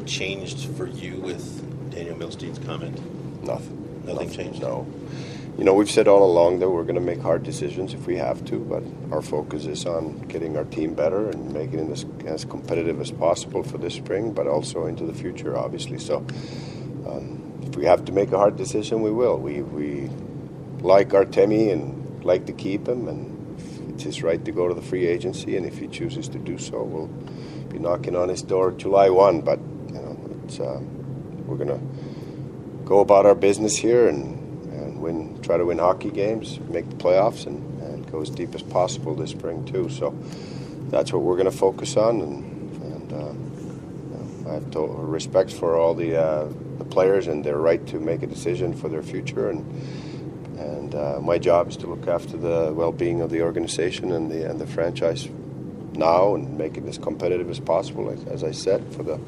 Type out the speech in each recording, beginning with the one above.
what changed for you with Daniel Milstein's comment? Nothing changed? No. We've said all along that we're going to make hard decisions if we have to, but our focus is on getting our team better and making it as competitive as possible for this spring, but also into the future, obviously. So if we have to make a hard decision, we will. We like Artemi and like to keep him, and it's his right to go to the free agency, and if he chooses to do so, we'll be knocking on his door July 1. But we're going to go about our business here and try to win hockey games, make the playoffs, and go as deep as possible this spring too. So that's what we're going to focus on, and I have total respect for all the players and their right to make a decision for their future, and my job is to look after the well-being of the organization and the franchise now and make it as competitive as possible, as I said, for the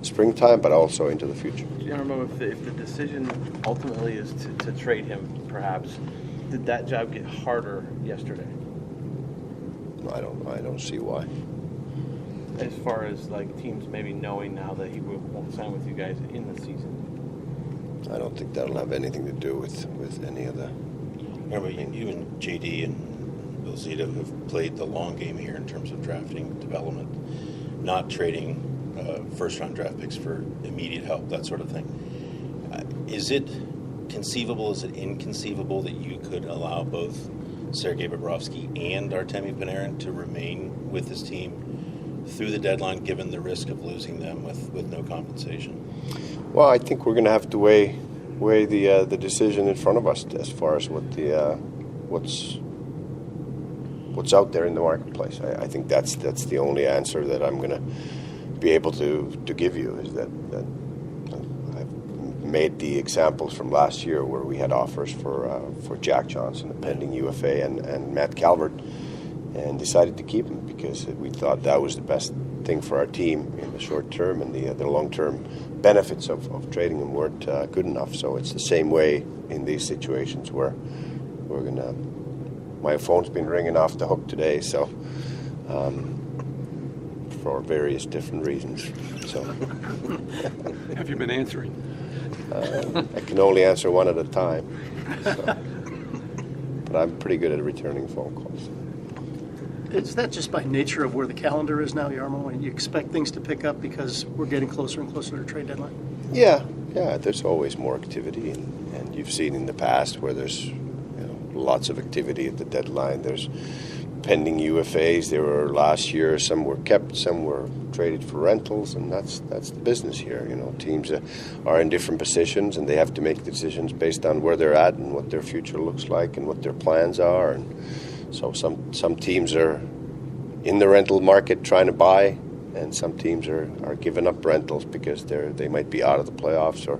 springtime, but also into the future. I don't know if the decision ultimately is to trade him, perhaps. Did that job get harder yesterday? I don't see why. As far as teams maybe knowing now that he won't sign with you guys in the season. I don't think that'll have anything to do with any of the. Remember, you and JD and Bill Zito have played the long game here in terms of drafting, development, not trading first-round draft picks for immediate help, that sort of thing. Is it conceivable, is it inconceivable that you could allow both Sergei Bobrovsky and Artemi Panarin to remain with this team through the deadline, given the risk of losing them with no compensation? Well, I think we're going to have to weigh the decision in front of us as far as what's out there in the marketplace. I think that's the only answer that I'm going to be able to give you, is that I've made the examples from last year where we had offers for Jack Johnson, a pending UFA, and Matt Calvert, and decided to keep him because we thought that was the best thing for our team in the short term, and the long-term benefits of trading him weren't good enough. So it's the same way in these situations where we're going to. My phone's been ringing off the hook today, so for various different reasons. So have you been answering? I can only answer one at a time. So. But I'm pretty good at returning phone calls. Is that just by nature of where the calendar is now, Jarmo, and you expect things to pick up because we're getting closer and closer to the trade deadline? Yeah, there's always more activity, and you've seen in the past where there's lots of activity at the deadline. There's pending UFAs. There were last year. Some were kept, some were traded for rentals, and that's the business here. Teams are in different positions, and they have to make decisions based on where they're at and what their future looks like and what their plans are. And so some teams are in the rental market trying to buy, and some teams are giving up rentals because they might be out of the playoffs or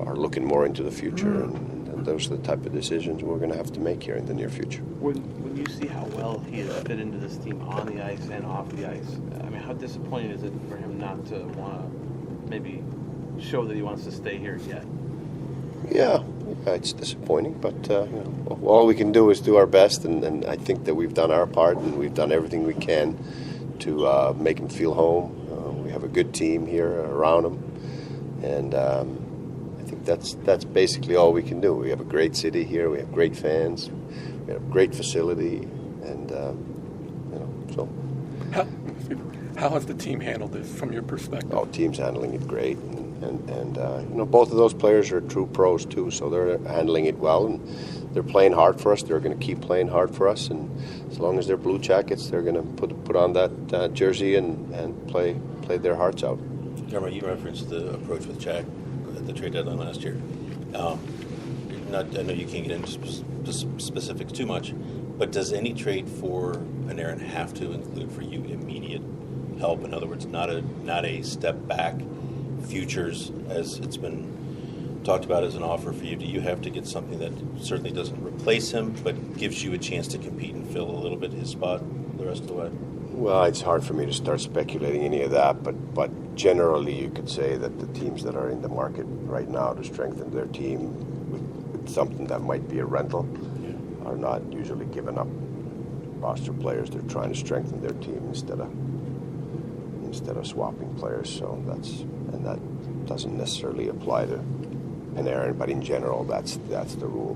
are looking more into the future. And those are the type of decisions we're going to have to make here in the near future. When you see how well he has fit into this team on the ice and off the ice, I mean, how disappointing is it for him not to want to maybe show that he wants to stay here yet? Yeah, it's disappointing, but all we can do is do our best, and I think that we've done our part, and we've done everything we can to make him feel home. We have a good team here around him, and I think that's basically all we can do. We have a great city here. We have great fans. We have a great facility, and so. How has the team handled this from your perspective? Oh, team's handling it great, and both of those players are true pros too, so they're handling it well, and they're playing hard for us. They're going to keep playing hard for us, and as long as they're Blue Jackets, they're going to put on that jersey and play their hearts out. Jarmo, you referenced the approach with Jack at the trade deadline last year. I know you can't get into specifics too much, but does any trade for Panarin have to include for you immediate help? In other words, not a step back, futures as it's been talked about as an offer for you. Do you have to get something that certainly doesn't replace him, but gives you a chance to compete and fill a little bit his spot the rest of the way? Well, it's hard for me to start speculating any of that, but generally you could say that the teams that are in the market right now to strengthen their team with something that might be a rental are not usually giving up roster players. They're trying to strengthen their team instead instead of swapping players. So that doesn't necessarily apply to Panarin, but in general, that's the rule.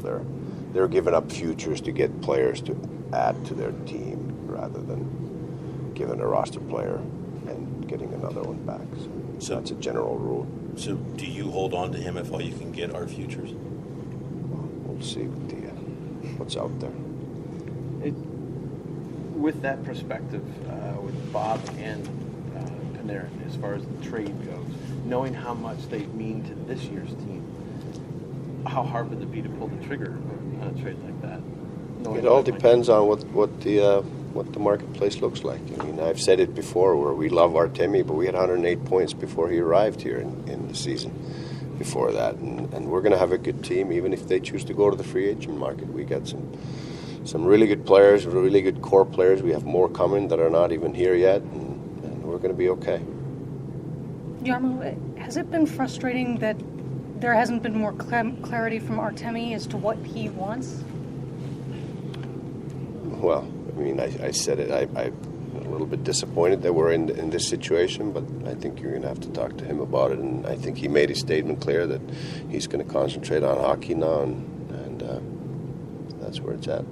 They're giving up futures to get players to add to their team rather than giving a roster player and getting another one back. So that's a general rule. So do you hold on to him if all you can get are futures? We'll see what's out there. With that perspective, with Bob and Panarin, as far as the trade goes, knowing how much they mean to this year's team, how hard would it be to pull the trigger on a trade like that? It all depends on what the marketplace looks like. I mean, I've said it before, where we love Artemi, but we had 108 points before he arrived here in the season before that, and we're going to have a good team even if they choose to go to the free agent market. We got some really good players, really good core players. We have more coming that are not even here yet, and we're going to be okay. Jarmo, has it been frustrating that there hasn't been more clarity from Artemi as to what he wants? Well, I mean, I said it. I'm a little bit disappointed that we're in this situation, but I think you're going to have to talk to him about it. And I think he made his statement clear that he's going to concentrate on hockey now, and that's where it's at.